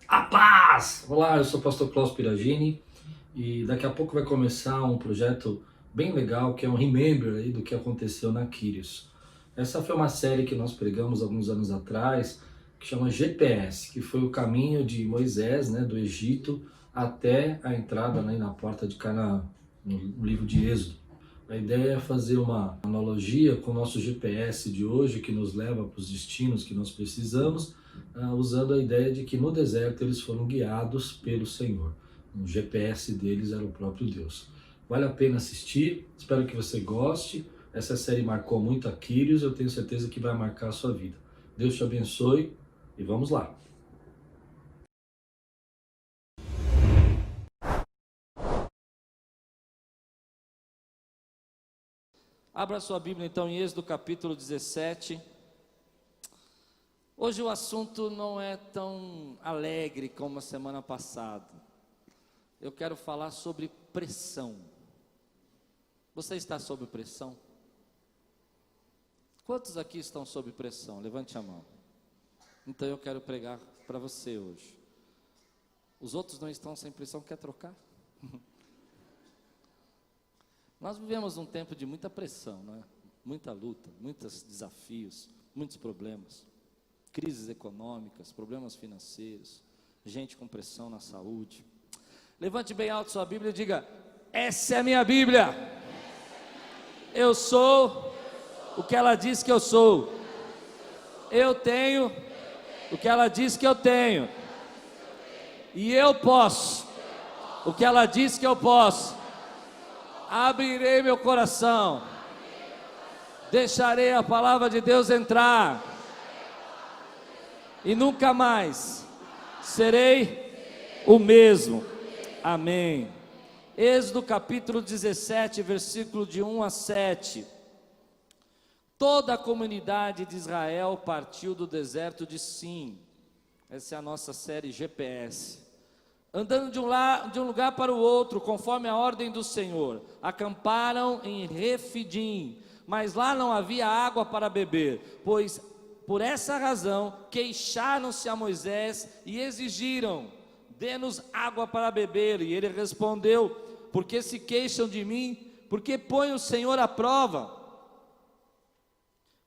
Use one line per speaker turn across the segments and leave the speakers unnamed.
A paz! Olá, eu sou o pastor Klaus Piragini e daqui a pouco vai começar um projeto bem legal que é um remember aí do que aconteceu na Quírios. Essa foi uma série que nós pregamos alguns anos atrás, que chama GPS, que foi o caminho de Moisés, né, do Egito até a entrada, né, na porta de Canaã, no livro de Êxodo. A ideia é fazer uma analogia com o nosso GPS de hoje, que nos leva para os destinos que nós precisamos, usando a ideia de que no deserto eles foram guiados pelo Senhor. O GPS deles era o próprio Deus. Vale a pena assistir, espero que você goste. Essa série marcou muito a Quírios, eu tenho certeza que vai marcar a sua vida. Deus te abençoe e vamos lá.
Abra sua Bíblia então em Êxodo capítulo 17. Hoje o assunto não é tão alegre como a semana passada. Eu quero falar sobre pressão. Você está sob pressão? Quantos aqui estão sob pressão? Levante a mão. Então eu quero pregar para você hoje. Os outros não estão sem pressão, quer trocar? Nós vivemos um tempo de muita pressão, não é? Muita luta, muitos desafios, muitos problemas, crises econômicas, problemas financeiros, gente com pressão na saúde. Levante bem alto sua Bíblia e diga: essa é a minha Bíblia. Eu sou o que ela diz que eu sou. Eu tenho o que ela diz que eu tenho. E eu posso o que ela diz que eu posso. Abrirei meu coração, deixarei a palavra de Deus entrar, e nunca mais serei o mesmo. Amém. Êxodo capítulo 17, versículo de 1 a 7. Toda a comunidade de Israel partiu do deserto de Sim. Essa é a nossa série GPS. Andando de um lugar para o outro, conforme a ordem do Senhor, acamparam em Refidim, mas lá não havia água para beber, pois por essa razão queixaram-se a Moisés e exigiram: dê-nos água para beber. E ele respondeu: por que se queixam de mim? Por que põe o Senhor à prova?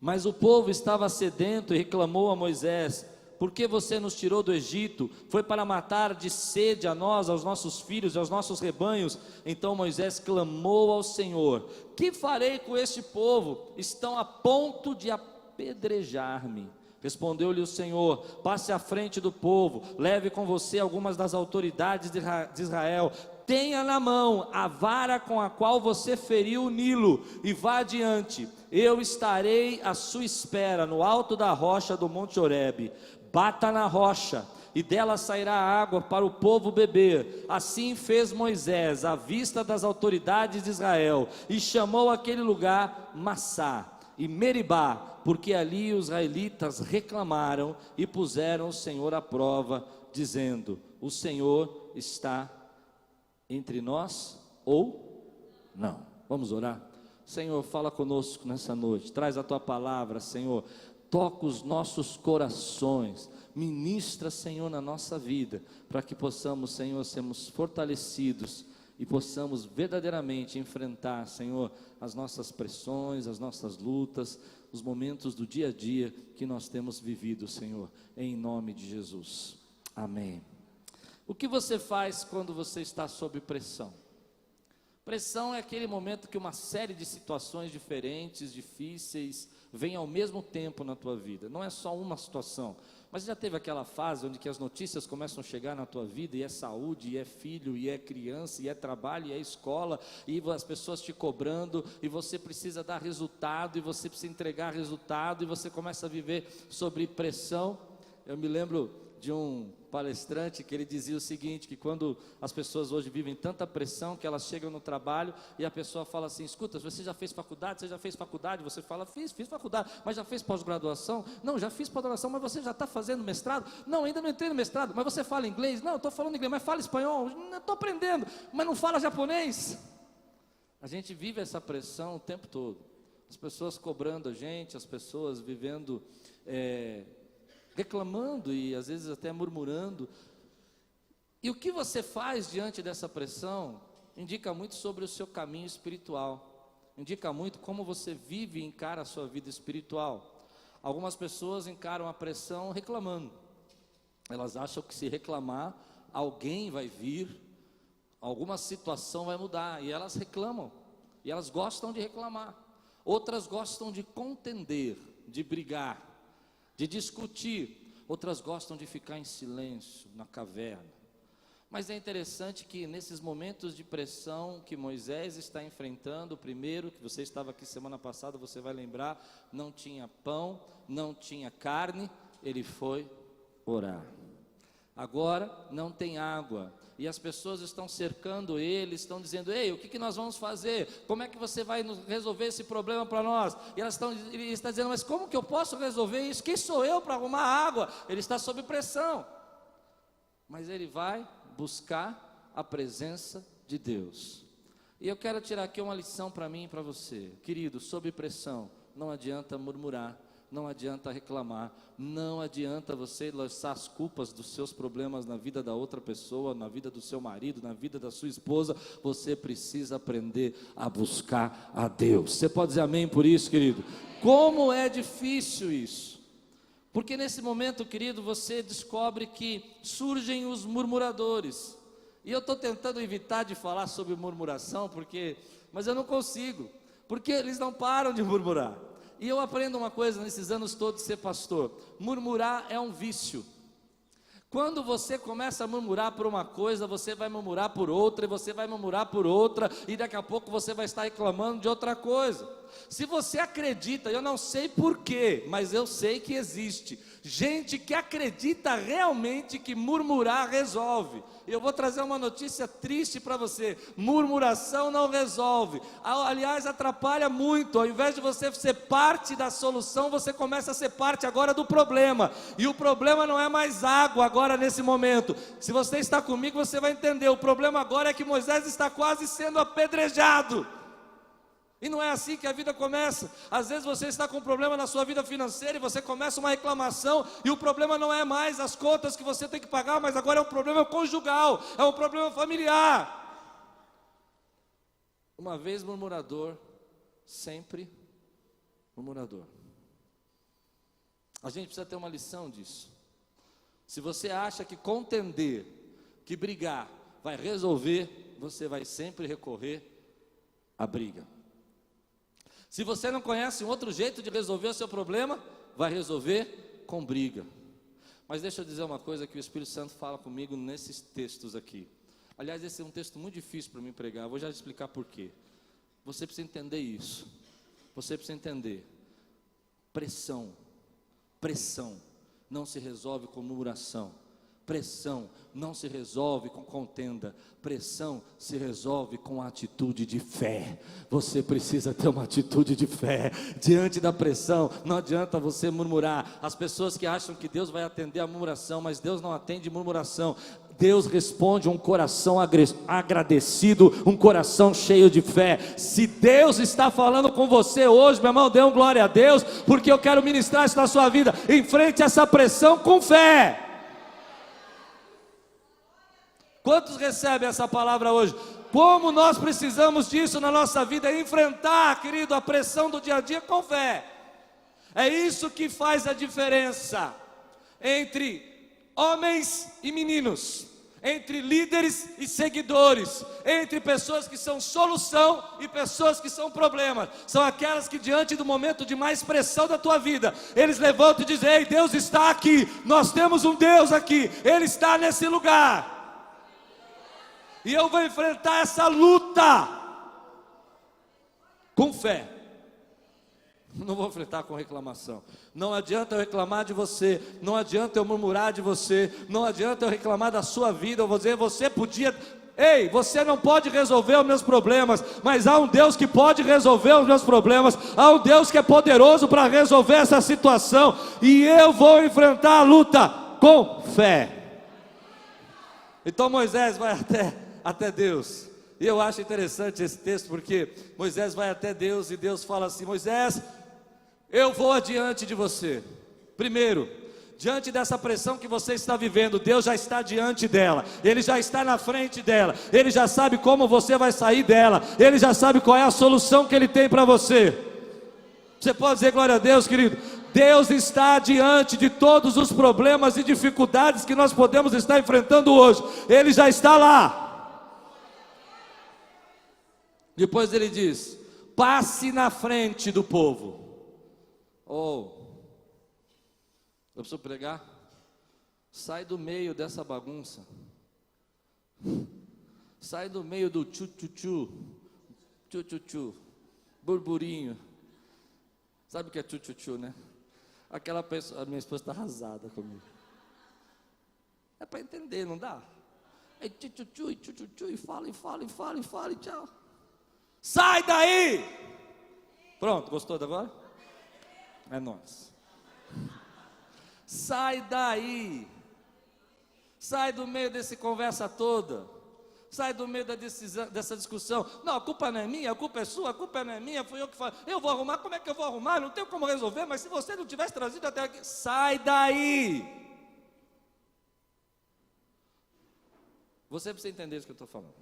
Mas o povo estava sedento e reclamou a Moisés: por que você nos tirou do Egito? Foi para matar de sede a nós, aos nossos filhos e aos nossos rebanhos? Então Moisés clamou ao Senhor: que farei com este povo? Estão a ponto de apedrejar-me. Respondeu-lhe o Senhor: passe à frente do povo, leve com você algumas das autoridades de Israel, tenha na mão a vara com a qual você feriu o Nilo, e vá adiante. Eu estarei à sua espera no alto da rocha do Monte Horebe. Bata na rocha, e dela sairá água para o povo beber. Assim fez Moisés à vista das autoridades de Israel, e chamou aquele lugar Massá e Meribá, porque ali os israelitas reclamaram e puseram o Senhor à prova, dizendo: o Senhor está entre nós ou não? Vamos orar? Senhor, fala conosco nessa noite, traz a tua palavra, Senhor. Toca os nossos corações, ministra, Senhor, na nossa vida, para que possamos, Senhor, sermos fortalecidos e possamos verdadeiramente enfrentar, Senhor, as nossas pressões, as nossas lutas, os momentos do dia a dia que nós temos vivido, Senhor, em nome de Jesus. Amém. O que você faz quando você está sob pressão? Pressão é aquele momento que uma série de situações diferentes, difíceis, vem ao mesmo tempo na tua vida. Não é só uma situação, mas já teve aquela fase onde que as notícias começam a chegar na tua vida, e é saúde, e é filho, e é criança, e é trabalho, e é escola, e as pessoas te cobrando, e você precisa dar resultado, e você precisa entregar resultado, e você começa a viver sob pressão. Eu me lembro de um palestrante que ele dizia o seguinte, que quando as pessoas hoje vivem tanta pressão, que elas chegam no trabalho e a pessoa fala assim: escuta, você já fez faculdade? Você já fez faculdade? Você fala: fiz faculdade. Mas já fez pós-graduação? Não, já fiz pós-graduação. Mas você já está fazendo mestrado? Não, ainda não entrei no mestrado. Mas você fala inglês? Não, eu estou falando inglês. Mas fala espanhol? Não, estou aprendendo. Mas não fala japonês? A gente vive essa pressão o tempo todo, as pessoas cobrando a gente, as pessoas vivendo reclamando e às vezes até murmurando. E o que você faz diante dessa pressão indica muito sobre o seu caminho espiritual, indica muito como você vive e encara a sua vida espiritual. Algumas pessoas encaram a pressão reclamando, elas acham que se reclamar, alguém vai vir, alguma situação vai mudar, e elas reclamam, e elas gostam de reclamar. Outras gostam de contender, de brigar, de discutir. Outras gostam de ficar em silêncio, na caverna. Mas é interessante que nesses momentos de pressão que Moisés está enfrentando, primeiro, que você estava aqui semana passada, você vai lembrar, não tinha pão, não tinha carne, ele foi orar. Agora não tem água, e as pessoas estão cercando ele, estão dizendo: ei, o que nós vamos fazer? Como é que você vai resolver esse problema para nós? E ele está dizendo: mas como que eu posso resolver isso? Quem sou eu para arrumar água? Ele está sob pressão, mas ele vai buscar a presença de Deus. E eu quero tirar aqui uma lição para mim e para você, querido. Sob pressão não adianta murmurar, não adianta reclamar, não adianta você lançar as culpas dos seus problemas na vida da outra pessoa, na vida do seu marido, na vida da sua esposa. Você precisa aprender a buscar a Deus. Você pode dizer amém por isso, querido? Como é difícil isso, porque nesse momento, querido, você descobre que surgem os murmuradores. E eu estou tentando evitar de falar sobre murmuração, mas eu não consigo, porque eles não param de murmurar. E eu aprendo uma coisa nesses anos todos de ser pastor: murmurar é um vício. Quando você começa a murmurar por uma coisa, você vai murmurar por outra, e você vai murmurar por outra, e daqui a pouco você vai estar reclamando de outra coisa. Se você acredita, eu não sei porquê, mas eu sei que existe gente que acredita realmente que murmurar resolve. E eu vou trazer uma notícia triste para você: murmuração não resolve, aliás atrapalha muito. Ao invés de você ser parte da solução, você começa a ser parte agora do problema, e o problema não é mais água agora nesse momento. Se você está comigo, você vai entender. O problema agora é que Moisés está quase sendo apedrejado. E não é assim que a vida começa. Às vezes você está com um problema na sua vida financeira e você começa uma reclamação, e o problema não é mais as contas que você tem que pagar, mas agora é um problema conjugal, é um problema familiar. Uma vez murmurador, sempre murmurador. A gente precisa ter uma lição disso. Se você acha que contender, que brigar vai resolver, você vai sempre recorrer à briga. Se você não conhece um outro jeito de resolver o seu problema, vai resolver com briga. Mas deixa eu dizer uma coisa que o Espírito Santo fala comigo nesses textos aqui. Aliás, esse é um texto muito difícil para mim pregar, eu vou já explicar por quê. Você precisa entender isso. Você precisa entender. Pressão não se resolve com murmuração. Pressão não se resolve com contenda. Pressão se resolve com atitude de fé. Você precisa ter uma atitude de fé. Diante da pressão, não adianta você murmurar. As pessoas que acham que Deus vai atender a murmuração, mas Deus não atende murmuração. Deus responde um coração agradecido, um coração cheio de fé. Se Deus está falando com você hoje, meu irmão, dê um glória a Deus, porque eu quero ministrar isso na sua vida. Enfrente essa pressão com fé. Quantos recebem essa palavra hoje? Como nós precisamos disso na nossa vida, enfrentar, querido, a pressão do dia a dia com fé. É isso que faz a diferença entre homens e meninos, entre líderes e seguidores, entre pessoas que são solução e pessoas que são problema. São aquelas que diante do momento de mais pressão da tua vida, eles levantam e dizem: ei, Deus está aqui, nós temos um Deus aqui, Ele está nesse lugar. E eu vou enfrentar essa luta com fé. Não vou enfrentar com reclamação. Não adianta eu reclamar de você, não adianta eu murmurar de você, não adianta eu reclamar da sua vida. Eu vou dizer: você podia... Ei, você não pode resolver os meus problemas, mas há um Deus que pode resolver os meus problemas. Há um Deus que é poderoso para resolver essa situação. E eu vou enfrentar a luta com fé. Então Moisés vai até Deus. E eu acho interessante esse texto, porque Moisés vai até Deus e Deus fala assim: Moisés, eu vou adiante de você. Primeiro, Diante dessa pressão que você está vivendo, Deus já está diante dela, Ele já está na frente dela, Ele já sabe como você vai sair dela, Ele já sabe qual é a solução que Ele tem para você. Você pode dizer glória a Deus, querido? Deus está diante de todos os problemas e dificuldades que nós podemos estar enfrentando hoje, Ele já está lá. Depois Ele diz: passe na frente do povo. Eu preciso pregar? Sai do meio dessa bagunça. Sai do meio do tchu-tchu-tchu, tchu-tchu-tchu, burburinho. Sabe o que é tchu-tchu-tchu, né? Aquela pessoa, a minha esposa está arrasada comigo. É para entender, não dá? É tchu-tchu-tchu, e tchu-tchu-tchu, e fala, e tchau. Sai daí! Pronto, gostou de agora? É nóis. Sai daí, sai do meio dessa conversa toda, sai do meio dessa discussão. Não, a culpa não é minha, a culpa é sua, a culpa não é minha, fui eu que falei. Eu vou arrumar, como é que eu vou arrumar? Não tenho como resolver, mas se você não tivesse trazido até aqui, sai daí. Você precisa entender isso que eu estou falando.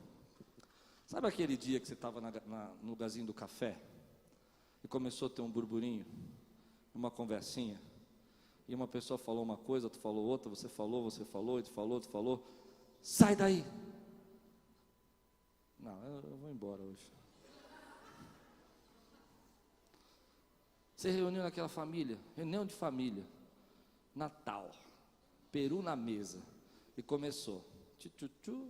Sabe aquele dia que você estava no lugarzinho do café e começou a ter um burburinho, uma conversinha? E uma pessoa falou uma coisa, tu falou outra, você falou, e tu falou, sai daí. Não, eu vou embora hoje. Você reuniu naquela família, reunião de família, Natal, peru na mesa, e começou, tchu-tchu-tchu.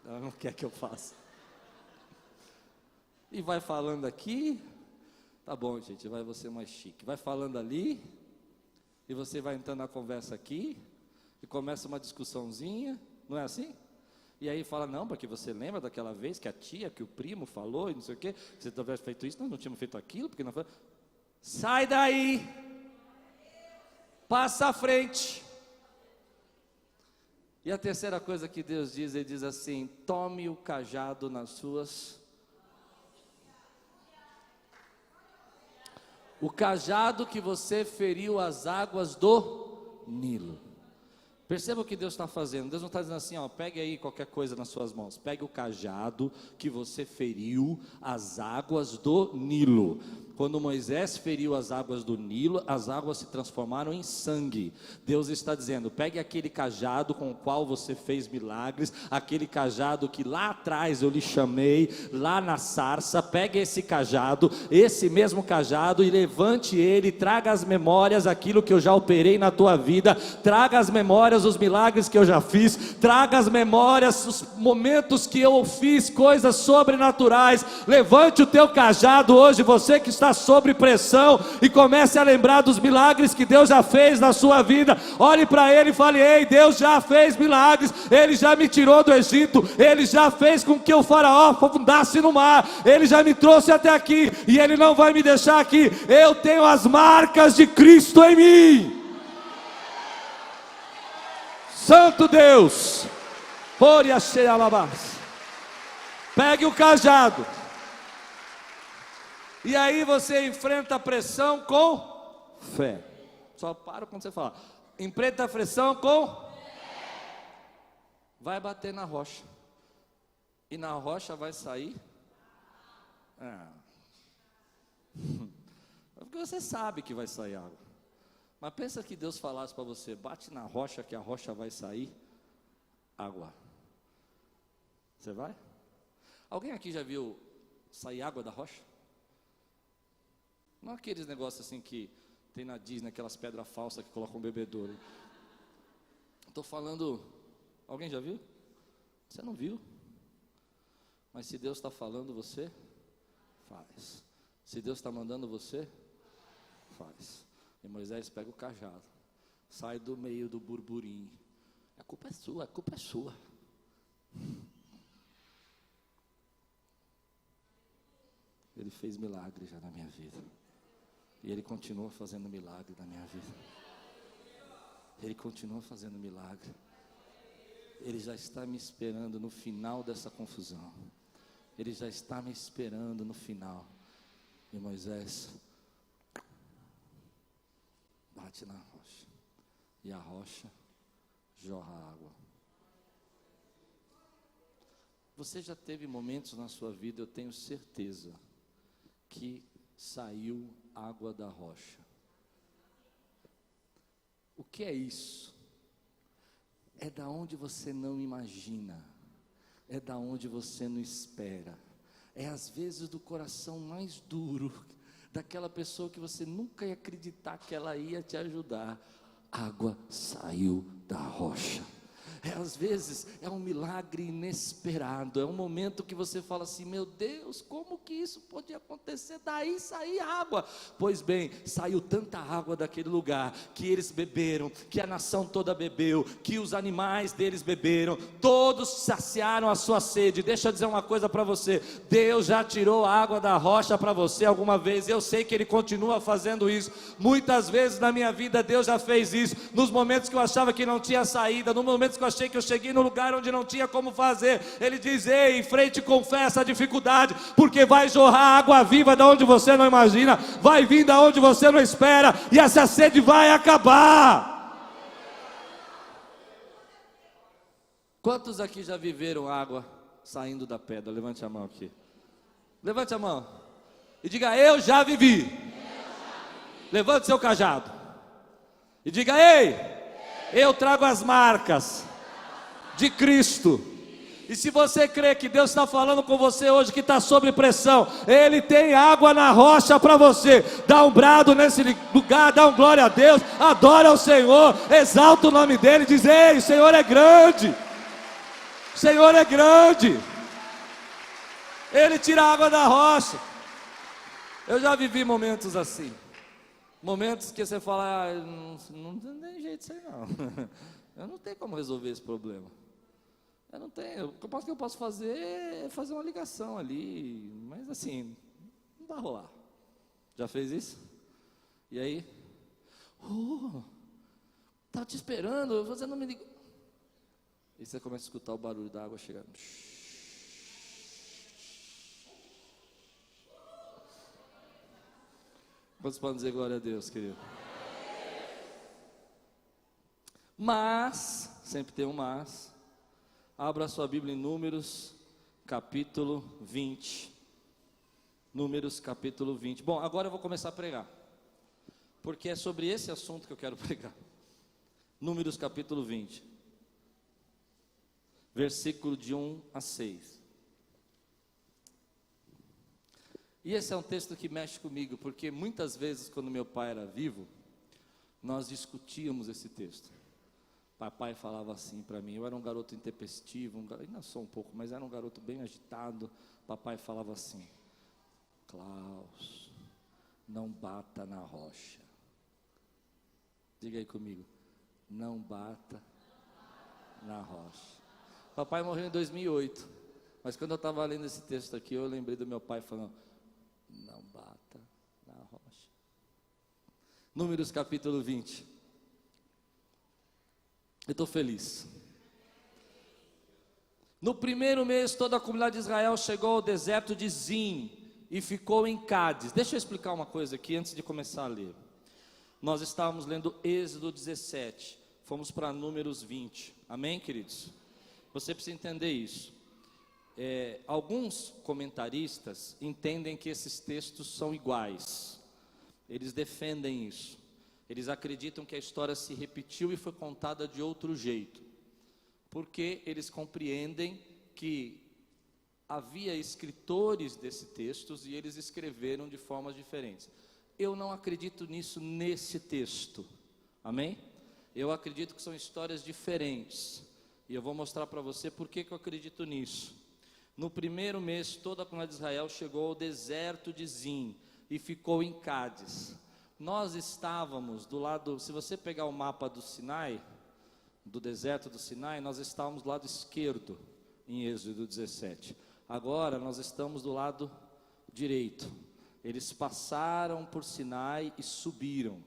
Ela não quer que eu faça. E vai falando aqui. Tá bom, gente, vai você mais chique. Vai falando ali, e você vai entrando na conversa aqui, e começa uma discussãozinha, não é assim? E aí fala, não, porque você lembra daquela vez que a tia, que o primo falou, e não sei o quê, se você tivesse feito isso, nós não tínhamos feito aquilo, porque não foi. Sai daí, passa à frente. E a terceira coisa que Deus diz, Ele diz assim: tome o cajado nas suas. O cajado que você feriu as águas do Nilo. Perceba o que Deus está fazendo. Deus não está dizendo assim, pegue aí qualquer coisa nas suas mãos. Pegue o cajado que você feriu as águas do Nilo. Quando Moisés feriu as águas do Nilo, as águas se transformaram em sangue. Deus está dizendo, pegue aquele cajado com o qual você fez milagres, aquele cajado que lá atrás eu lhe chamei, lá na sarça, pegue esse mesmo cajado, e levante ele, traga às memórias aquilo que eu já operei na tua vida, traga às memórias os milagres que eu já fiz, traga às memórias os momentos que eu fiz, coisas sobrenaturais. Levante o teu cajado hoje, você que está sob pressão, e comece a lembrar dos milagres que Deus já fez na sua vida. Olhe para ele e fale: ei, Deus já fez milagres, Ele já me tirou do Egito, Ele já fez com que o faraó afundasse no mar, Ele já me trouxe até aqui, e Ele não vai me deixar aqui. Eu tenho as marcas de Cristo em mim. Santo Deus, pegue o cajado, e aí você enfrenta a pressão com fé. Só para quando você fala, enfrenta a pressão com fé. Vai bater na rocha, e na rocha vai sair porque você sabe que vai sair água. Mas pensa que Deus falasse para você: bate na rocha que a rocha vai sair água. Você vai? Alguém aqui já viu sair água da rocha? Não aqueles negócios assim que tem na Disney, aquelas pedras falsas que colocam um bebedouro. Estou falando, alguém já viu? Você não viu? Mas se Deus está falando, você faz. Se Deus está mandando você, faz. E Moisés pega o cajado, sai do meio do burburinho. A culpa é sua, a culpa é sua. Ele fez milagre já na minha vida. E Ele continua fazendo milagre na minha vida. Ele continua fazendo milagre. Ele já está me esperando no final dessa confusão. Ele já está me esperando no final. E Moisés bate na rocha, e a rocha jorra água. Você já teve momentos na sua vida, eu tenho certeza, que saiu água da rocha. O que é isso? É da onde você não imagina, é da onde você não espera, é às vezes do coração mais duro, daquela pessoa que você nunca ia acreditar que ela ia te ajudar. Água saiu da rocha. Às vezes é um milagre inesperado, é um momento que você fala assim: meu Deus, como que isso pode acontecer? Daí sair água. Pois bem, saiu tanta água daquele lugar, que eles beberam, que a nação toda bebeu, que os animais deles beberam, todos saciaram a sua sede. Deixa eu dizer uma coisa para você: Deus já tirou a água da rocha para você alguma vez, eu sei que Ele continua fazendo isso, muitas vezes na minha vida Deus já fez isso, nos momentos que eu achava que não tinha saída, nos momentos que eu achei que eu cheguei no lugar onde não tinha como fazer, Ele diz: ei, enfrente com fé essa dificuldade, porque vai jorrar água viva da onde você não imagina, vai vir da onde você não espera, e essa sede vai acabar. Quantos aqui já viveram água saindo da pedra? Levante a mão aqui, levante a mão e diga: eu já vivi. Levante seu cajado e diga: ei, eu trago as marcas de Cristo. E se você crê que Deus está falando com você hoje, que está sob pressão, Ele tem água na rocha para você. Dá um brado nesse lugar, dá um glória a Deus, adora o Senhor, exalta o nome dEle, diz: ei, o Senhor é grande, o Senhor é grande, Ele tira a água da rocha. Eu já vivi momentos assim, momentos que você fala: não tem jeito disso aí não, eu não tenho como resolver esse problema, eu não tenho, o que eu posso fazer é fazer uma ligação ali, mas assim, não vai rolar. Já fez isso? E aí? Estava te esperando, você não me ligou. E você começa a escutar o barulho da água chegando. Quantos podem dizer glória a Deus, querido? Mas, sempre tem um mas. Abra a sua Bíblia em Números, capítulo 20. Números, capítulo 20. Bom, agora eu vou começar a pregar, porque é sobre esse assunto que eu quero pregar. Números, capítulo 20. Versículo de 1 a 6. E esse é um texto que mexe comigo, porque muitas vezes, quando meu pai era vivo, nós discutíamos esse texto. Papai falava assim para mim, eu era um garoto intempestivo, ainda sou um pouco, mas era um garoto bem agitado. Papai falava assim: Klaus, não bata na rocha. Diga aí comigo: não bata na rocha. Papai morreu em 2008, mas quando eu estava lendo esse texto aqui, eu lembrei do meu pai falando: não bata na rocha. Números capítulo 20. Eu estou feliz. No primeiro mês, toda a comunidade de Israel chegou ao deserto de Zin e ficou em Cádiz. Deixa eu explicar uma coisa aqui antes de começar a ler. Nós estávamos lendo Êxodo 17, fomos para Números 20. Amém, queridos? Você precisa entender isso. Alguns comentaristas entendem que esses textos são iguais. Eles defendem isso. Eles acreditam que a história se repetiu e foi contada de outro jeito, porque eles compreendem que havia escritores desses textos e eles escreveram de formas diferentes. Eu não acredito nisso nesse texto, amém? Eu acredito que são histórias diferentes, e eu vou mostrar para você por que eu acredito nisso. No primeiro mês, toda a comunidade de Israel chegou ao deserto de Zin e ficou em Cádiz. Nós estávamos do lado, se você pegar o mapa do Sinai, do deserto do Sinai, nós estávamos do lado esquerdo em Êxodo 17. Agora nós estamos do lado direito. Eles passaram por Sinai e subiram.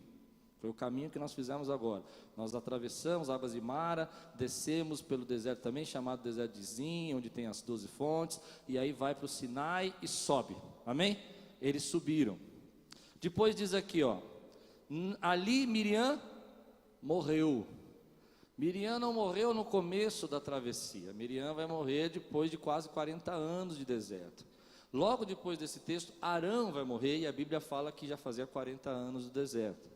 Foi o caminho que nós fizemos agora. Nós atravessamos águas de Mara, descemos pelo deserto também, chamado deserto de Zin, onde tem as 12 fontes, e aí vai para o Sinai e sobe. Amém? Eles subiram. Depois diz aqui, Ali Miriam morreu. Miriam não morreu no começo da travessia. Miriam vai morrer depois de quase 40 anos de deserto. Logo depois desse texto, Arão vai morrer, e a Bíblia fala que já fazia 40 anos do deserto.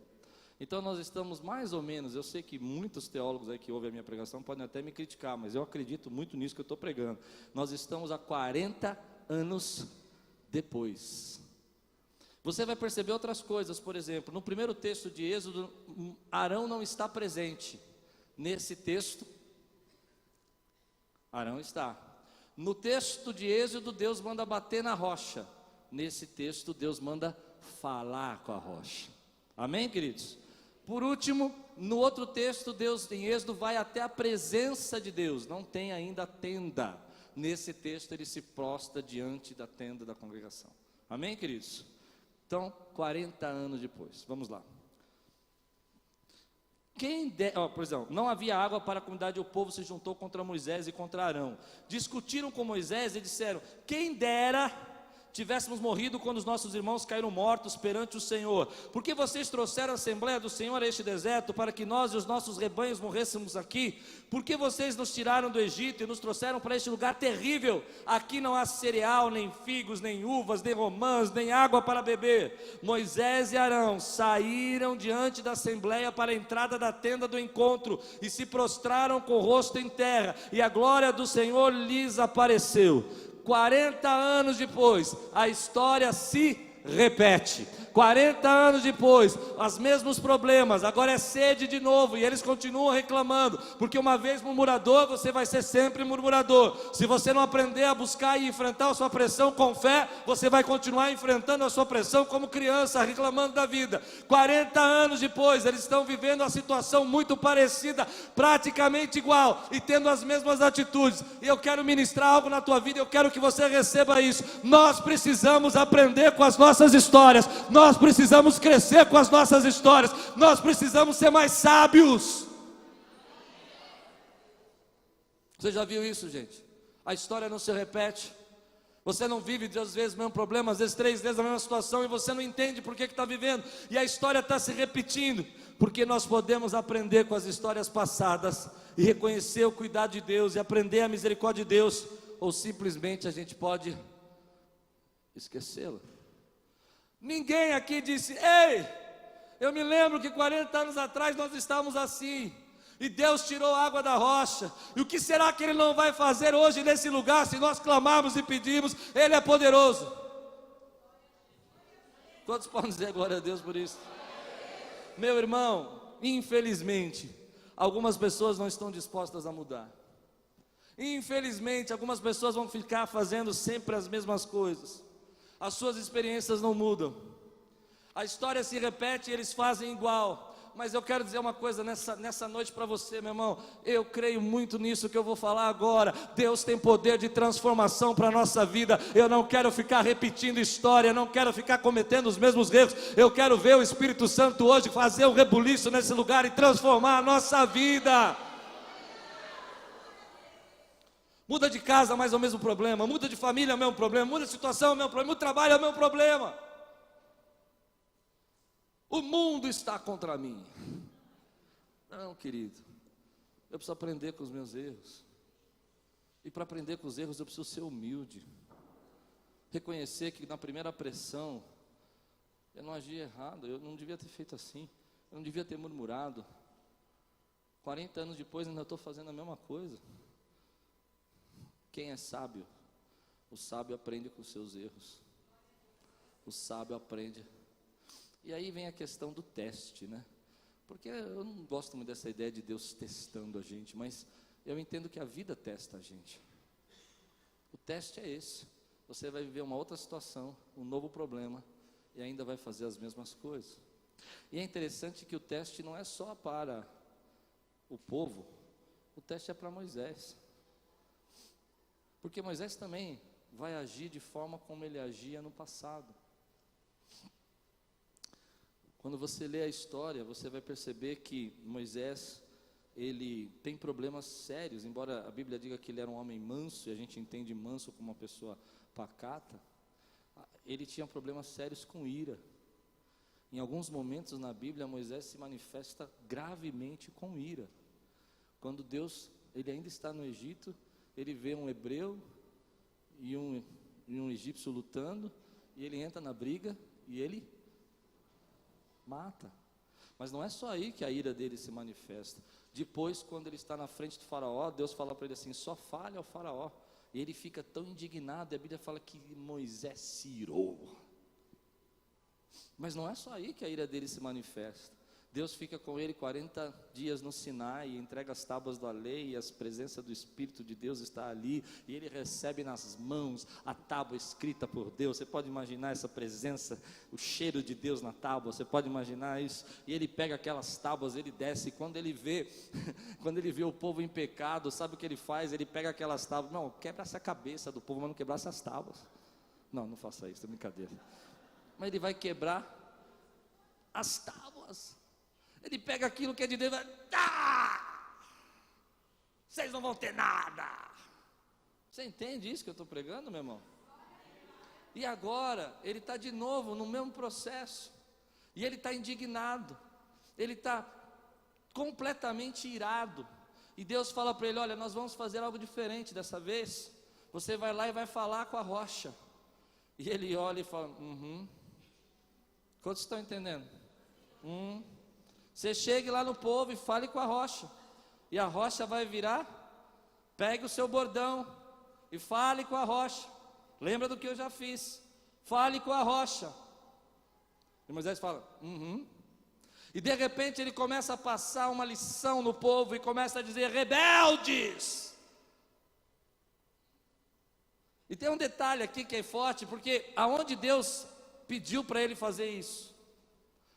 Então nós estamos mais ou menos, eu sei que muitos teólogos aí que ouvem a minha pregação podem até me criticar, mas eu acredito muito nisso que eu estou pregando. Nós estamos há 40 anos depois. Você vai perceber outras coisas, por exemplo, no primeiro texto de Êxodo, Arão não está presente. Nesse texto, Arão está. No texto de Êxodo, Deus manda bater na rocha. Nesse texto, Deus manda falar com a rocha. Amém, queridos? Por último, no outro texto, Deus em Êxodo vai até a presença de Deus. Não tem ainda a tenda. Nesse texto, ele se prostra diante da tenda da congregação. Amém, queridos? Então, 40 anos depois. Vamos lá. Por exemplo, não havia água para a comunidade, o povo se juntou contra Moisés e contra Arão. Discutiram com Moisés e disseram: quem dera tivéssemos morrido quando os nossos irmãos caíram mortos perante o Senhor. Por que vocês trouxeram a Assembleia do Senhor a este deserto, para que nós e os nossos rebanhos morrêssemos aqui? Por que vocês nos tiraram do Egito e nos trouxeram para este lugar terrível? Aqui não há cereal, nem figos, nem uvas, nem romãs, nem água para beber. Moisés e Arão saíram diante da Assembleia para a entrada da tenda do encontro, e se prostraram com o rosto em terra, e a glória do Senhor lhes apareceu. 40 anos depois, a história se repete. 40 anos depois, os mesmos problemas, agora é sede de novo, e eles continuam reclamando, porque uma vez murmurador, você vai ser sempre murmurador. Se você não aprender a buscar e enfrentar a sua pressão com fé, você vai continuar enfrentando a sua pressão como criança, reclamando da vida. 40 anos depois, eles estão vivendo uma situação muito parecida, praticamente igual, e tendo as mesmas atitudes. E eu quero ministrar algo na tua vida, eu quero que você receba isso. Nós precisamos aprender com as nossas histórias, nós precisamos crescer com as nossas histórias, nós precisamos ser mais sábios. Você já viu isso, gente? A história não se repete. Você não vive às vezes o mesmo problema, às vezes 3 vezes a mesma situação, e você não entende por que está vivendo, e a história está se repetindo, porque nós podemos aprender com as histórias passadas, e reconhecer o cuidado de Deus, e aprender a misericórdia de Deus, ou simplesmente a gente pode esquecê-la. Ninguém aqui disse: ei, eu me lembro que 40 anos atrás nós estávamos assim, e Deus tirou a água da rocha, e o que será que Ele não vai fazer hoje nesse lugar, se nós clamarmos e pedimos? Ele é poderoso. Quantos podem dizer glória a Deus por isso? Meu irmão, infelizmente, algumas pessoas não estão dispostas a mudar. Infelizmente, algumas pessoas vão ficar fazendo sempre as mesmas coisas. As suas experiências não mudam, a história se repete e eles fazem igual. Mas eu quero dizer uma coisa nessa noite para você, meu irmão. Eu creio muito nisso que eu vou falar agora. Deus tem poder de transformação para a nossa vida. Eu não quero ficar repetindo história, não quero ficar cometendo os mesmos erros. Eu quero ver o Espírito Santo hoje fazer um rebuliço nesse lugar e transformar a nossa vida. Muda de casa, mas é o mesmo problema. Muda de família, é o mesmo problema. Muda de situação, é o mesmo problema. Muda de trabalho, é o mesmo problema. O mundo está contra mim. Não, querido, eu preciso aprender com os meus erros. E para aprender com os erros eu preciso ser humilde. Reconhecer que na primeira pressão eu não agi errado, eu não devia ter feito assim, eu não devia ter murmurado. 40 anos depois ainda estou fazendo a mesma coisa. Quem é sábio? O sábio aprende com os seus erros. O sábio aprende. E aí vem a questão do teste, né? Porque eu não gosto muito dessa ideia de Deus testando a gente, mas eu entendo que a vida testa a gente. O teste é esse. Você vai viver uma outra situação, um novo problema, e ainda vai fazer as mesmas coisas. E é interessante que o teste não é só para o povo, o teste é para Moisés. Porque Moisés também vai agir de forma como ele agia no passado. Quando você lê a história, você vai perceber que Moisés, ele tem problemas sérios. Embora a Bíblia diga que ele era um homem manso, e a gente entende manso como uma pessoa pacata, ele tinha problemas sérios com ira. Em alguns momentos na Bíblia, Moisés se manifesta gravemente com ira. Quando Deus, ele ainda está no Egito, ele vê um hebreu e um egípcio lutando, e ele entra na briga e ele mata. Mas não é só aí que a ira dele se manifesta. Depois, quando ele está na frente do faraó, Deus fala para ele assim: só fale ao faraó. E ele fica tão indignado, e a Bíblia fala que Moisés se irou. Mas não é só aí que a ira dele se manifesta. Deus fica com ele 40 dias no Sinai, entrega as tábuas da lei, e a presença do Espírito de Deus está ali, e ele recebe nas mãos a tábua escrita por Deus. Você pode imaginar essa presença, o cheiro de Deus na tábua, você pode imaginar isso? E ele pega aquelas tábuas, ele desce, e quando ele vê o povo em pecado, sabe o que ele faz? Ele pega aquelas tábuas, não, quebra-se a cabeça do povo, mas não quebrasse as tábuas. Não faça isso, é brincadeira. Mas ele vai quebrar as tábuas. Ele pega aquilo que é de Deus e vai, vocês não vão ter nada. Você entende isso que eu estou pregando, meu irmão? E agora, ele está de novo no mesmo processo, e ele está indignado, ele está completamente irado, e Deus fala para ele: olha, nós vamos fazer algo diferente dessa vez, você vai lá e vai falar com a rocha. E ele olha e fala: Quantos estão entendendo? Você chegue lá no povo e fale com a rocha, e a rocha vai virar. Pegue o seu bordão e fale com a rocha. Lembra do que eu já fiz? Fale com a rocha. E Moisés fala: E de repente ele começa a passar uma lição no povo e começa a dizer: rebeldes. E tem um detalhe aqui que é forte, porque aonde Deus pediu para ele fazer isso,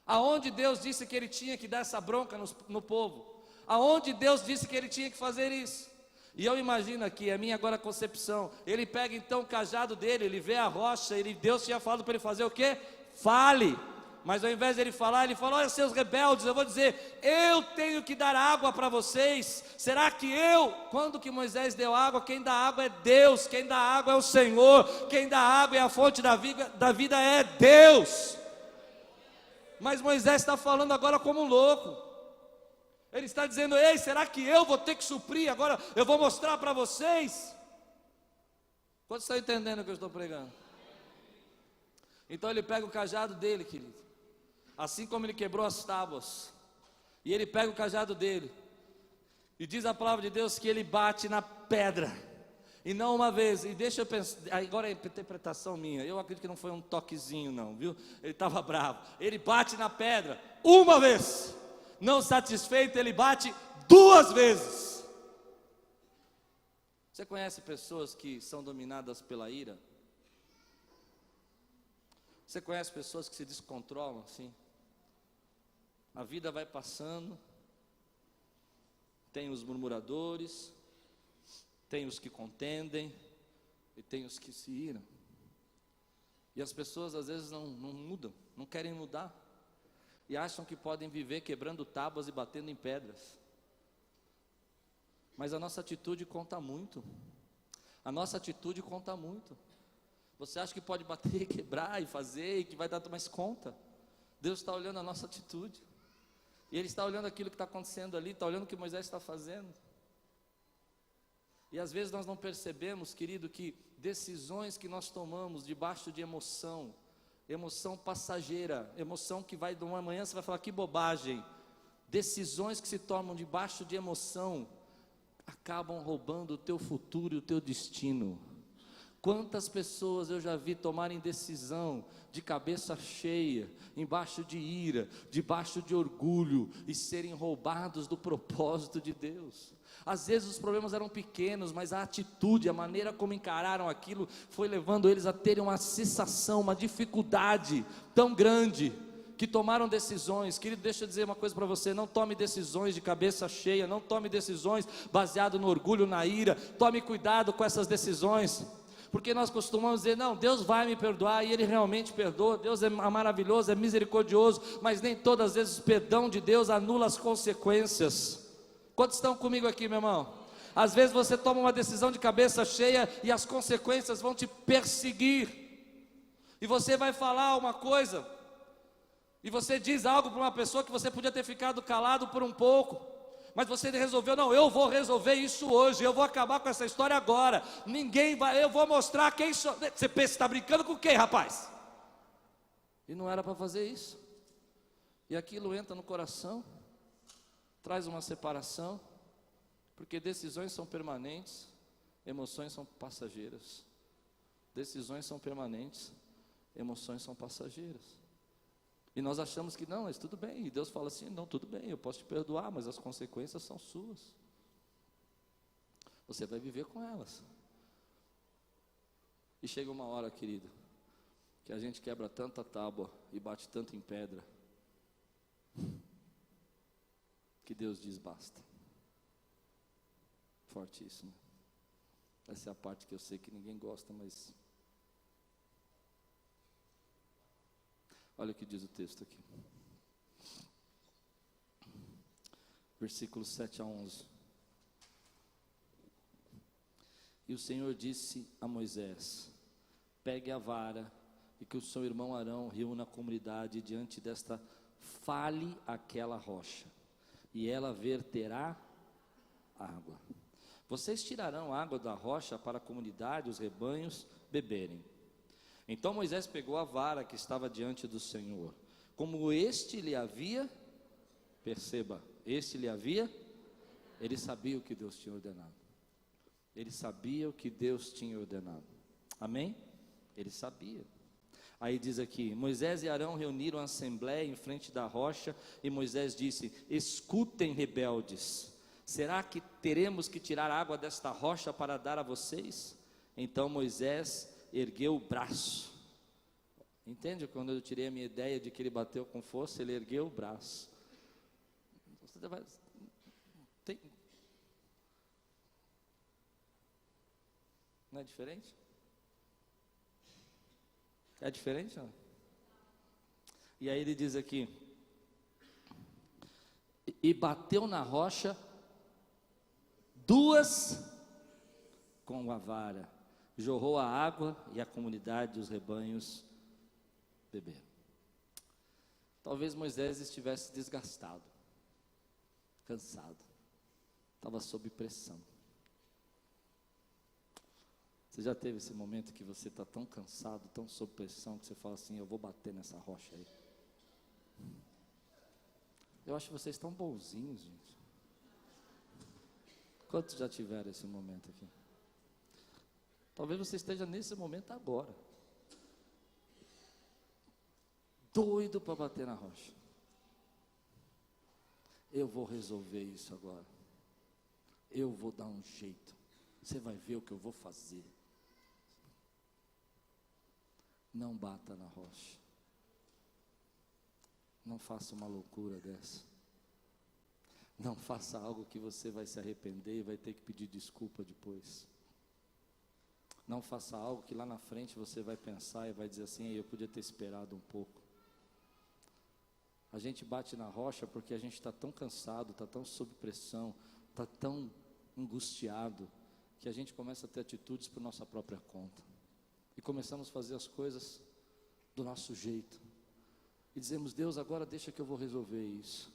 aonde Deus disse que ele tinha que dar essa bronca no povo, aonde Deus disse que ele tinha que fazer isso. E eu imagino aqui, a minha agora concepção, ele pega então o cajado dele, ele vê a rocha, Deus tinha falado para ele fazer o quê? Fale. Mas ao invés de ele falar, ele fala: olha, seus rebeldes, eu vou dizer, eu tenho que dar água para vocês. Será que quando que Moisés deu água, quem dá água é Deus, quem dá água é o Senhor, quem dá água é a fonte da vida é Deus. Mas Moisés está falando agora como um louco. Ele está dizendo: ei, será que eu vou ter que suprir agora? Eu vou mostrar para vocês. Quantos estão entendendo o que eu estou pregando? Então ele pega o cajado dele, querido, assim como ele quebrou as tábuas, e ele pega o cajado dele, e diz a palavra de Deus que ele bate na pedra, e não uma vez. E deixa eu pensar, agora é interpretação minha, eu acredito que não foi um toquezinho não, viu? Ele estava bravo. Ele bate na pedra uma vez, não satisfeito, ele bate 2 vezes. Você conhece pessoas que são dominadas pela ira? Você conhece pessoas que se descontrolam assim? A vida vai passando, tem os murmuradores, tem os que contendem, e tem os que se iram. E as pessoas às vezes não mudam, não querem mudar, e acham que podem viver quebrando tábuas e batendo em pedras. Mas a nossa atitude conta muito. A nossa atitude conta muito. Você acha que pode bater, quebrar e fazer, e que vai dar mais conta? Deus está olhando a nossa atitude, e Ele está olhando aquilo que está acontecendo ali, está olhando o que Moisés está fazendo. E às vezes nós não percebemos, querido, que decisões que nós tomamos debaixo de emoção passageira, emoção que vai de uma manhã, você vai falar: que bobagem. Decisões que se tomam debaixo de emoção acabam roubando o teu futuro e o teu destino. Quantas pessoas eu já vi tomarem decisão de cabeça cheia, embaixo de ira, debaixo de orgulho, e serem roubados do propósito de Deus. Às vezes os problemas eram pequenos, mas a atitude, a maneira como encararam aquilo, foi levando eles a terem uma cessação, uma dificuldade tão grande, que tomaram decisões. Querido, deixa eu dizer uma coisa para você: não tome decisões de cabeça cheia, não tome decisões baseado no orgulho, na ira. Tome cuidado com essas decisões, porque nós costumamos dizer: não, Deus vai me perdoar, e Ele realmente perdoa. Deus é maravilhoso, é misericordioso, mas nem todas as vezes o perdão de Deus anula as consequências. Quantos estão comigo aqui, meu irmão? Às vezes você toma uma decisão de cabeça cheia e as consequências vão te perseguir, e você vai falar uma coisa, E você diz algo para uma pessoa que você podia ter ficado calado por um pouco, mas você resolveu, não, eu vou resolver isso hoje, eu vou acabar com essa história agora, ninguém vai, eu vou mostrar quem sou. Você pensa, está brincando com quem, rapaz? E não era para fazer isso. E aquilo entra no coração, traz uma separação, porque decisões são permanentes, emoções são passageiras. Decisões são permanentes, emoções são passageiras. E nós achamos que não, mas tudo bem. E Deus fala assim, não, tudo bem, eu posso te perdoar, mas as consequências são suas. Você vai viver com elas. E chega uma hora, querido, que a gente quebra tanta tábua e bate tanto em pedra, que Deus diz basta. Fortíssimo. Essa é a parte que eu sei que ninguém gosta, mas olha o que diz o texto aqui. Versículos 7 a 11. E o Senhor disse a Moisés: pegue a vara e que o seu irmão Arão reúna a comunidade diante desta, fale aquela rocha, e ela verterá água. Vocês tirarão água da rocha para a comunidade, os rebanhos beberem. Então Moisés pegou a vara que estava diante do Senhor, como este lhe havia, perceba, este lhe havia, ele sabia o que Deus tinha ordenado. Ele sabia o que Deus tinha ordenado. Amém? Ele sabia. Aí diz aqui: Moisés e Arão reuniram a assembleia em frente da rocha, e Moisés disse: escutem, rebeldes, será que teremos que tirar água desta rocha para dar a vocês? Então Moisés ergueu o braço. Entende? Quando eu tirei a minha ideia de que ele bateu com força, ele ergueu o braço. Não é diferente? É diferente, não? E aí ele diz aqui: e bateu na rocha duas com a vara, jorrou a água, e a comunidade e os rebanhos beberam. Talvez Moisés estivesse desgastado, cansado, estava sob pressão. Você já teve esse momento que você está tão cansado, tão sob pressão, que você fala assim: eu vou bater nessa rocha aí? Eu acho que vocês estão bonzinhos, gente. Quantos já tiveram esse momento aqui? Talvez você esteja nesse momento agora, doido para bater na rocha. Eu vou resolver isso agora. Eu vou dar um jeito. Você vai ver o que eu vou fazer. Não bata na rocha. Não faça uma loucura dessa. Não faça algo que você vai se arrepender e vai ter que pedir desculpa depois. Não faça algo que lá na frente você vai pensar e vai dizer assim: eu podia ter esperado um pouco. A gente bate na rocha porque a gente está tão cansado, está tão sob pressão, está tão angustiado, que a gente começa a ter atitudes por nossa própria conta. E começamos a fazer as coisas do nosso jeito. E dizemos: Deus, agora deixa que eu vou resolver isso.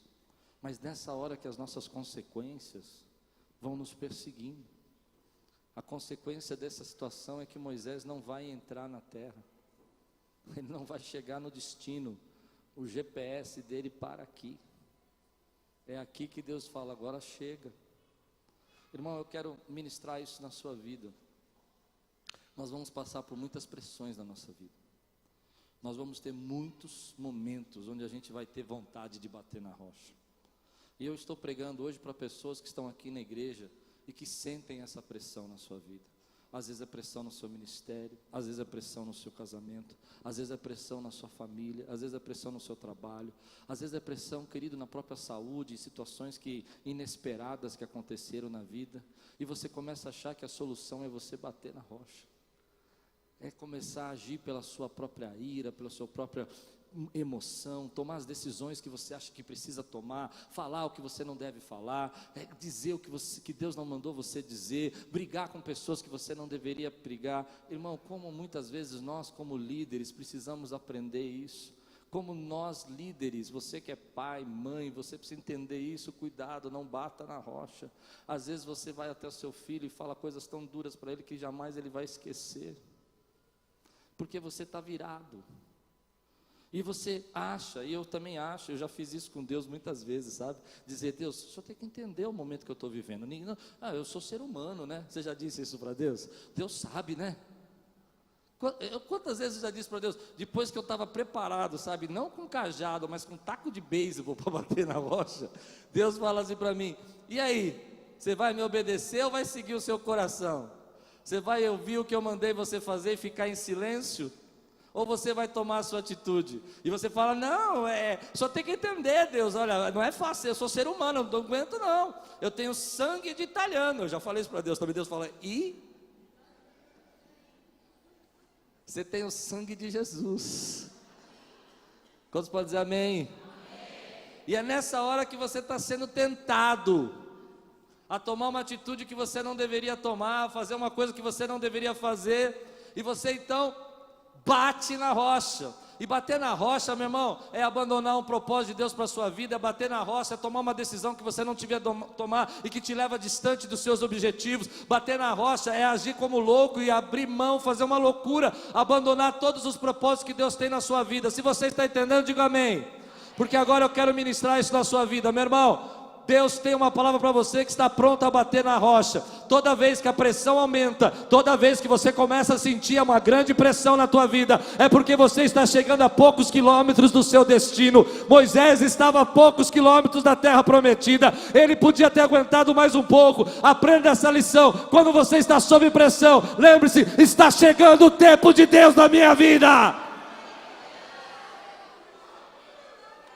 Mas nessa hora que as nossas consequências vão nos perseguindo. A consequência dessa situação é que Moisés não vai entrar na terra. Ele não vai chegar no destino. O GPS dele para aqui. É aqui que Deus fala: agora chega. Irmão, eu quero ministrar isso na sua vida. Nós vamos passar por muitas pressões na nossa vida. Nós vamos ter muitos momentos onde a gente vai ter vontade de bater na rocha. E eu estou pregando hoje para pessoas que estão aqui na igreja e que sentem essa pressão na sua vida. Às vezes é pressão no seu ministério, às vezes é pressão no seu casamento, às vezes é pressão na sua família, às vezes é pressão no seu trabalho, às vezes é pressão, querido, na própria saúde, em situações inesperadas que aconteceram na vida, e você começa a achar que a solução é você bater na rocha, é começar a agir pela sua própria ira, pela sua própria emoção, tomar as decisões que você acha que precisa tomar, falar o que você não deve falar, dizer o que Deus não mandou você dizer, brigar com pessoas que você não deveria brigar. Irmão, como muitas vezes nós como líderes precisamos aprender isso. como nós líderes, você que é pai, mãe, você precisa entender isso, cuidado, não bata na rocha. Às vezes você vai até o seu filho e fala coisas tão duras para ele que jamais ele vai esquecer, porque você está virado. E você acha, e eu também acho, eu já fiz isso com Deus muitas vezes, sabe? Dizer, Deus, o Senhor tem que entender o momento que eu estou vivendo. Eu sou ser humano, né? Você já disse isso para Deus? Deus sabe, né? Quantas vezes eu já disse para Deus, depois que eu estava preparado, sabe, não com cajado, mas com taco de beisebol para bater na rocha, Deus fala assim para mim, e aí, você vai me obedecer ou vai seguir o seu coração? Você vai ouvir o que eu mandei você fazer e ficar em silêncio? Ou você vai tomar a sua atitude? E você fala, não, só tem que entender, Deus, olha, não é fácil, eu sou ser humano, não aguento não, eu tenho sangue de italiano, eu já falei isso para Deus, também Deus fala, e? Você tem o sangue de Jesus. Quantos podem dizer amém? Amém? E é nessa hora que você está sendo tentado a tomar uma atitude que você não deveria tomar, a fazer uma coisa que você não deveria fazer, e você então bate na rocha. E bater na rocha, meu irmão, é abandonar um propósito de Deus para a sua vida, é bater na rocha, é tomar uma decisão que você não devia tomar e que te leva distante dos seus objetivos. Bater na rocha é agir como louco e abrir mão, fazer uma loucura, abandonar todos os propósitos que Deus tem na sua vida. Se você está entendendo, diga amém, porque agora eu quero ministrar isso na sua vida, meu irmão. Deus tem uma palavra para você que está pronto a bater na rocha. Toda vez que a pressão aumenta, toda vez que você começa a sentir uma grande pressão na tua vida, é porque você está chegando a poucos quilômetros do seu destino. Moisés estava a poucos quilômetros da terra prometida, ele podia ter aguentado mais um pouco. Aprenda essa lição, quando você está sob pressão, lembre-se, está chegando o tempo de Deus na minha vida.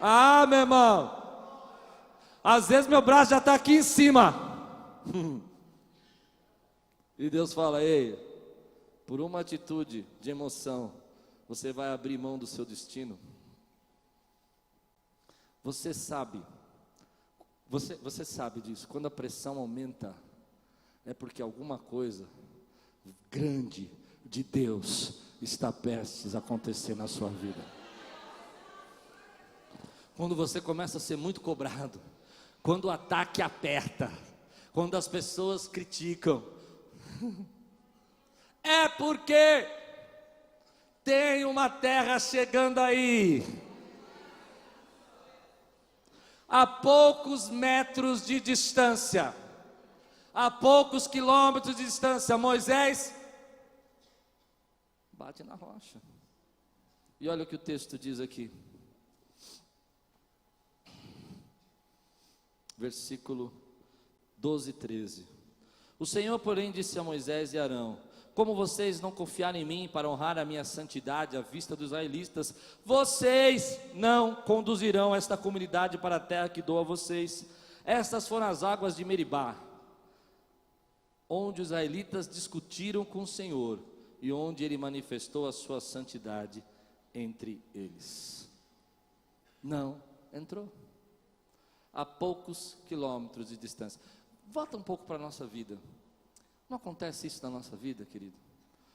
Ah, meu irmão, às vezes meu braço já está aqui em cima. E Deus fala, ei, por uma atitude de emoção, você vai abrir mão do seu destino. Você sabe disso, quando a pressão aumenta, é porque alguma coisa grande de Deus está prestes a acontecer na sua vida. Quando você começa a ser muito cobrado, quando o ataque aperta, quando as pessoas criticam, é porque tem uma terra chegando aí, a poucos metros de distância, a poucos quilômetros de distância. Moisés bate na rocha, e olha o que o texto diz aqui. Versículo 12 e 13. O Senhor, porém, disse a Moisés e Arão: como vocês não confiaram em mim para honrar a minha santidade à vista dos israelitas, vocês não conduzirão esta comunidade para a terra que dou a vocês. Estas foram as águas de Meribá, onde os israelitas discutiram com o Senhor, e onde ele manifestou a sua santidade entre eles. Não entrou. A poucos quilômetros de distância. Volta um pouco para a nossa vida. Não acontece isso na nossa vida, querido?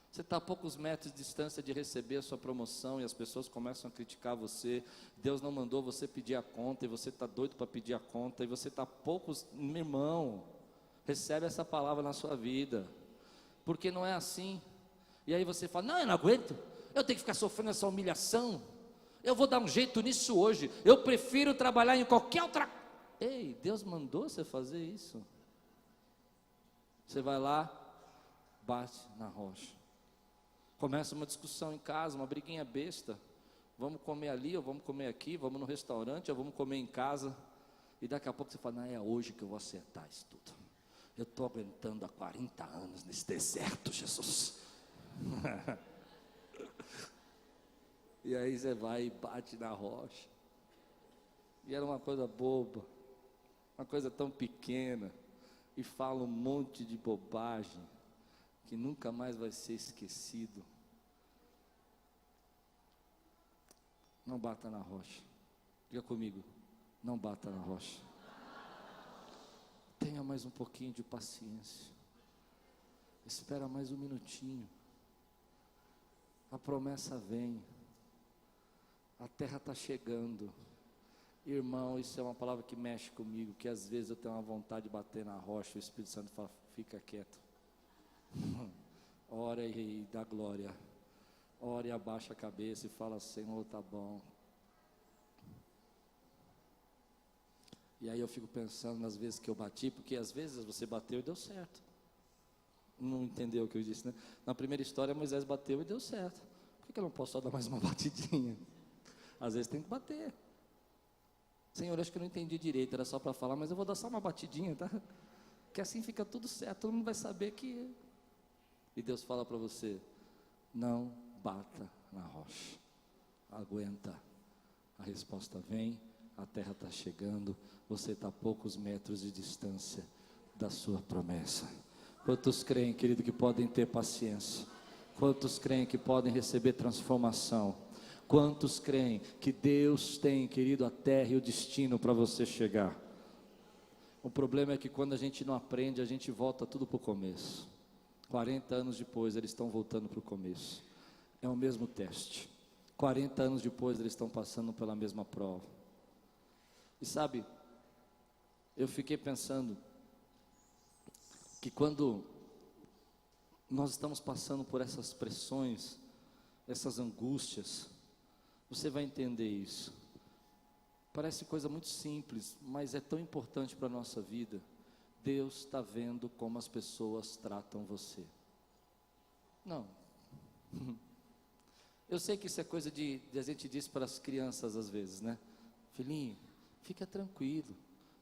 Você está a poucos metros de distância de receber a sua promoção e as pessoas começam a criticar você. Deus não mandou você pedir a conta e você está doido para pedir a conta, e você está a poucos, meu irmão, recebe essa palavra na sua vida, porque não é assim. E aí você fala, não, eu não aguento, eu tenho que ficar sofrendo essa humilhação, eu vou dar um jeito nisso hoje, eu prefiro trabalhar em qualquer outra. Ei, Deus mandou você fazer isso. Você vai lá, bate na rocha, começa uma discussão em casa, uma briguinha besta. Vamos comer ali, ou vamos comer aqui, vamos no restaurante, ou vamos comer em casa. E daqui a pouco você fala, não, é hoje que eu vou acertar isso tudo. Eu estou aguentando há 40 anos nesse deserto, Jesus. E aí você vai e bate na rocha. E era uma coisa boba, uma coisa tão pequena, e fala um monte de bobagem que nunca mais vai ser esquecido. Não bata na rocha. Diga comigo, não bata na rocha. Tenha mais um pouquinho de paciência. Espera mais um minutinho. A promessa vem. A terra está chegando. Irmão, isso é uma palavra que mexe comigo, que às vezes eu tenho uma vontade de bater na rocha, o Espírito Santo fala, fica quieto. Ora e dá glória. Ora e abaixa a cabeça e fala, Senhor, tá bom. E aí eu fico pensando nas vezes que eu bati, porque às vezes você bateu e deu certo. Não entendeu o que eu disse, né? Na primeira história, Moisés bateu e deu certo. Por que eu não posso só dar mais uma batidinha? Às vezes tem que bater. Senhor, acho que eu não entendi direito, era só para falar, mas eu vou dar só uma batidinha, tá? Que assim fica tudo certo, todo mundo vai saber que... E Deus fala para você, não bata na rocha, aguenta, a resposta vem, a terra está chegando, você está a poucos metros de distância da sua promessa. Quantos creem, querido, que podem ter paciência? Quantos creem que podem receber transformação? Quantos creem que Deus tem, querido, a terra e o destino para você chegar? O problema é que quando a gente não aprende, a gente volta tudo para o começo. 40 anos depois, eles estão voltando para o começo. É o mesmo teste. 40 anos depois, eles estão passando pela mesma prova. E sabe, eu fiquei pensando que quando nós estamos passando por essas pressões, essas angústias, você vai entender isso. Parece coisa muito simples, mas é tão importante para a nossa vida. Deus está vendo como as pessoas tratam você. Não. Eu sei que isso é coisa de a gente diz para as crianças às vezes, né? Filhinho, fica tranquilo,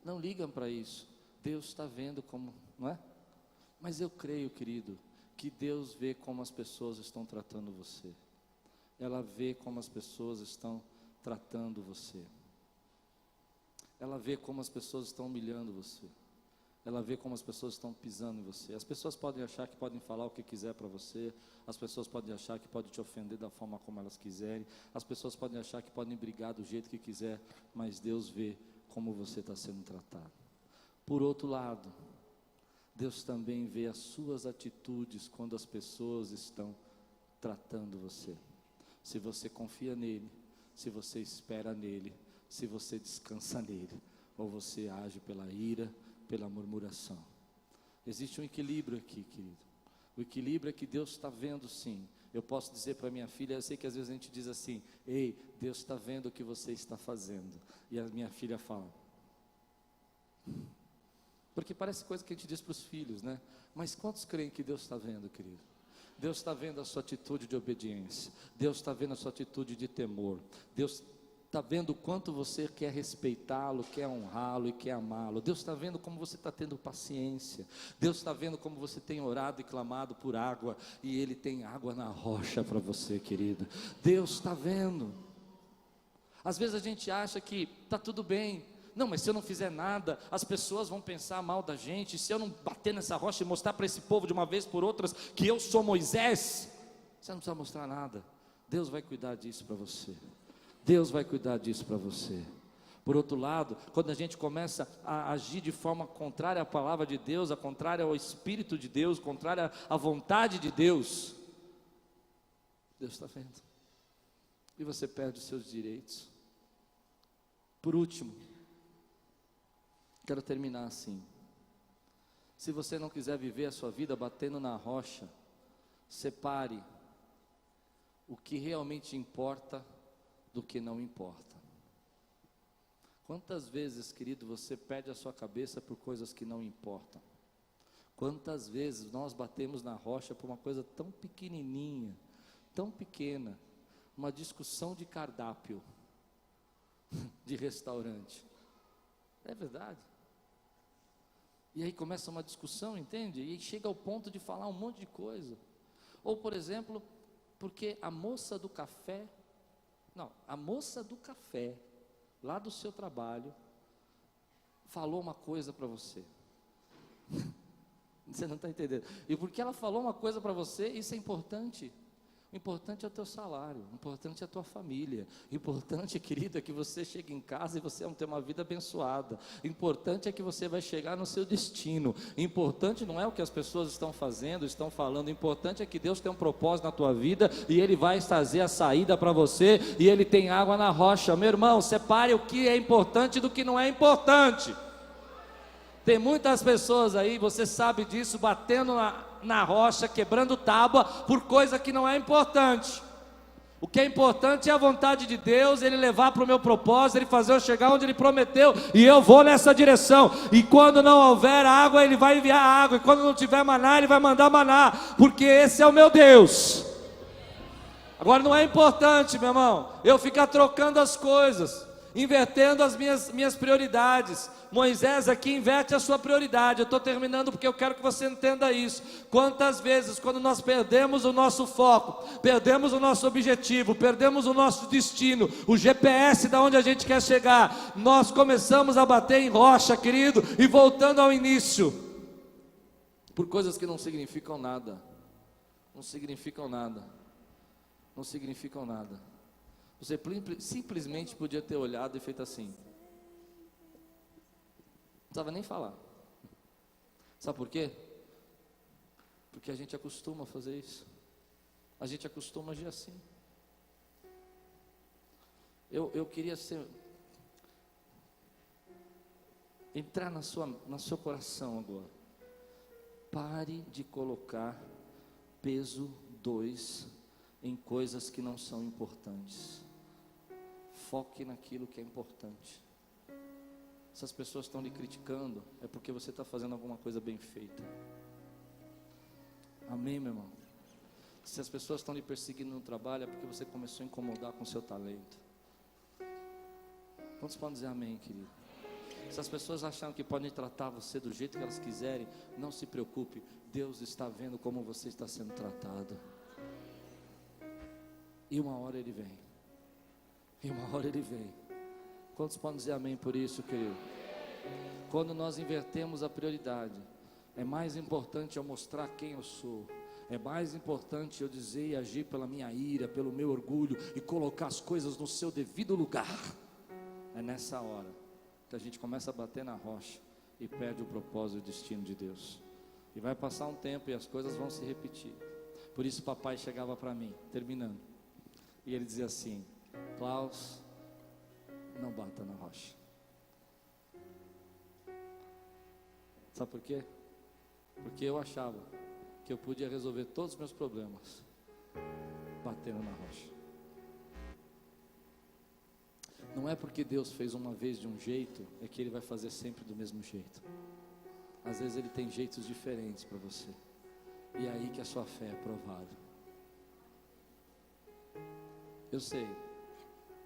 não ligam para isso. Deus está vendo como, não é? Mas eu creio, querido, que Deus vê como as pessoas estão tratando você. Ela vê como as pessoas estão tratando você. Ela vê como as pessoas estão humilhando você. Ela vê como as pessoas estão pisando em você. As pessoas podem achar que podem falar o que quiser para você. As pessoas podem achar que podem te ofender da forma como elas quiserem. As pessoas podem achar que podem brigar do jeito que quiser. Mas Deus vê como você está sendo tratado. Por outro lado, Deus também vê as suas atitudes quando as pessoas estão tratando você. Se você confia nele, se você espera nele, se você descansa nele, ou você age pela ira, pela murmuração. Existe um equilíbrio aqui, querido. O equilíbrio é que Deus está vendo, sim. Eu posso dizer para minha filha, eu sei que às vezes a gente diz assim, ei, Deus está vendo o que você está fazendo. E a minha filha fala, porque parece coisa que a gente diz para os filhos, né? Mas quantos creem que Deus está vendo, querido? Deus está vendo a sua atitude de obediência. Deus está vendo a sua atitude de temor. Deus está vendo o quanto você quer respeitá-lo, quer honrá-lo e quer amá-lo. Deus está vendo como você está tendo paciência. Deus está vendo como você tem orado e clamado por água, e Ele tem água na rocha para você, querido. Deus está vendo. Às vezes a gente acha que está tudo bem. Não, mas se eu não fizer nada, as pessoas vão pensar mal da gente. Se eu não bater nessa rocha e mostrar para esse povo de uma vez por outras que eu sou Moisés, você não precisa mostrar nada. Deus vai cuidar disso para você. Deus vai cuidar disso para você. Por outro lado, quando a gente começa a agir de forma contrária à palavra de Deus, a contrária ao Espírito de Deus, contrária à vontade de Deus, Deus está vendo. E você perde os seus direitos. Por último, quero terminar assim. Se você não quiser viver a sua vida batendo na rocha, separe o que realmente importa do que não importa. Quantas vezes, querido, você perde a sua cabeça por coisas que não importam? Quantas vezes nós batemos na rocha por uma coisa tão pequenininha, tão pequena, uma discussão de cardápio de restaurante. É verdade. E aí começa uma discussão, entende? E aí chega ao ponto de falar um monte de coisa. Ou, por exemplo, porque a moça do café, lá do seu trabalho, falou uma coisa para você. Você não está entendendo. E porque ela falou uma coisa para você, isso é importante. Importante é o teu salário, importante é a tua família. Importante, querido, é que você chegue em casa e você vai ter uma vida abençoada. Importante é que você vai chegar no seu destino. Importante não é o que as pessoas estão fazendo, estão falando. Importante é que Deus tem um propósito na tua vida e Ele vai trazer a saída para você, e Ele tem água na rocha. Meu irmão, separe o que é importante do que não é importante. Tem muitas pessoas aí, você sabe disso, batendo na rocha, quebrando tábua por coisa que não é importante. O que é importante é a vontade de Deus, Ele levar para o meu propósito, Ele fazer eu chegar onde Ele prometeu, e eu vou nessa direção. E quando não houver água, Ele vai enviar água, e quando não tiver maná, Ele vai mandar maná, porque esse é o meu Deus. Agora não é importante, meu irmão, eu ficar trocando as coisas, invertendo as minhas prioridades. Moisés aqui inverte a sua prioridade. Eu estou terminando porque eu quero que você entenda isso. Quantas vezes, quando nós perdemos o nosso foco, perdemos o nosso objetivo, perdemos o nosso destino, o GPS da onde a gente quer chegar, nós começamos a bater em rocha, querido, e voltando ao início, por coisas que não significam nada. Não significam nada. Não significam nada. Você simplesmente podia ter olhado e feito assim. Não precisava nem falar. Sabe por quê? Porque a gente acostuma a fazer isso. A gente acostuma a agir assim. Eu queria entrar no seu coração agora. Pare de colocar peso 2 em coisas que não são importantes. Foque naquilo que é importante. Se as pessoas estão lhe criticando, é porque você está fazendo alguma coisa bem feita. Amém, meu irmão? Se as pessoas estão lhe perseguindo no trabalho, é porque você começou a incomodar com o seu talento. Quantos podem dizer amém, querido? Se as pessoas acham que podem tratar você do jeito que elas quiserem, não se preocupe, Deus está vendo como você está sendo tratado. E uma hora Ele vem. E uma hora Ele vem. Quantos podem dizer amém por isso, querido? Quando nós invertemos a prioridade, é mais importante eu mostrar quem eu sou. É mais importante eu dizer e agir pela minha ira, pelo meu orgulho, e colocar as coisas no seu devido lugar. É nessa hora que a gente começa a bater na rocha e perde o propósito e o destino de Deus. E vai passar um tempo e as coisas vão se repetir. Por isso papai chegava para mim, terminando, e ele dizia assim: Klaus, não bata na rocha. Sabe por quê? Porque eu achava que eu podia resolver todos os meus problemas batendo na rocha. Não é porque Deus fez uma vez de um jeito, é que Ele vai fazer sempre do mesmo jeito. Às vezes Ele tem jeitos diferentes para você. E é aí que a sua fé é provada. Eu sei,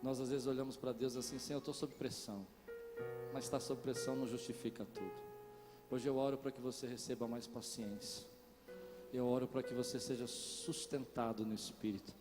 nós às vezes olhamos para Deus assim: Senhor, eu estou sob pressão. Mas estar sob pressão não justifica tudo. Hoje eu oro para que você receba mais paciência. Eu oro para que você seja sustentado no Espírito.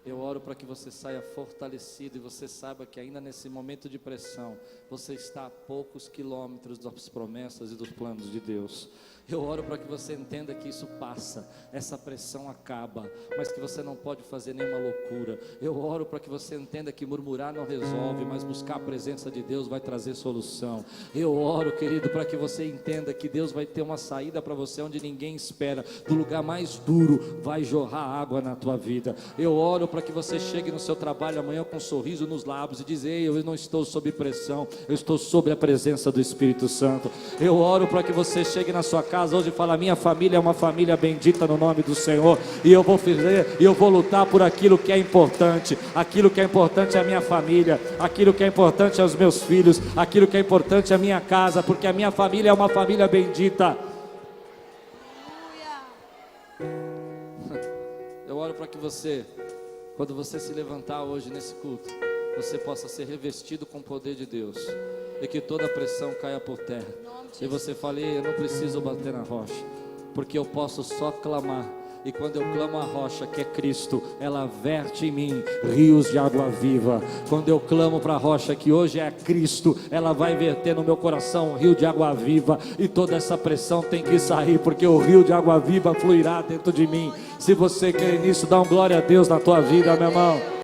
Eu oro para que você saia fortalecido e você saiba que ainda nesse momento de pressão, você está a poucos quilômetros das promessas e dos planos de Deus. Eu oro para que você entenda que isso passa, essa pressão acaba, mas que você não pode fazer nenhuma loucura. Eu oro para que você entenda que murmurar não resolve, mas buscar a presença de Deus vai trazer solução. Eu oro, querido, para que você entenda que Deus vai ter uma saída para você onde ninguém espera. Do lugar mais duro vai jorrar água na tua vida. Eu oro para que você chegue no seu trabalho amanhã com um sorriso nos lábios e dizer: Ei, eu não estou sob pressão, eu estou sob a presença do Espírito Santo. Eu oro para que você chegue na sua casa hoje e fala: minha família é uma família bendita no nome do Senhor, e eu vou fazer, eu vou lutar por aquilo que é importante. Aquilo que é importante é a minha família, aquilo que é importante é os meus filhos, aquilo que é importante é a minha casa, porque a minha família é uma família bendita. Eu oro para que você, quando você se levantar hoje nesse culto, você possa ser revestido com o poder de Deus, e que toda a pressão caia por terra, e você fale: eu não preciso bater na rocha, porque eu posso só clamar, E quando eu clamo a rocha que é Cristo, ela verte em mim rios de água viva. Quando eu clamo para a rocha que hoje é Cristo, ela vai verter no meu coração um rio de água viva. E toda essa pressão tem que sair, porque o rio de água viva fluirá dentro de mim. Se você crê nisso, dá um glória a Deus na tua vida, meu irmão.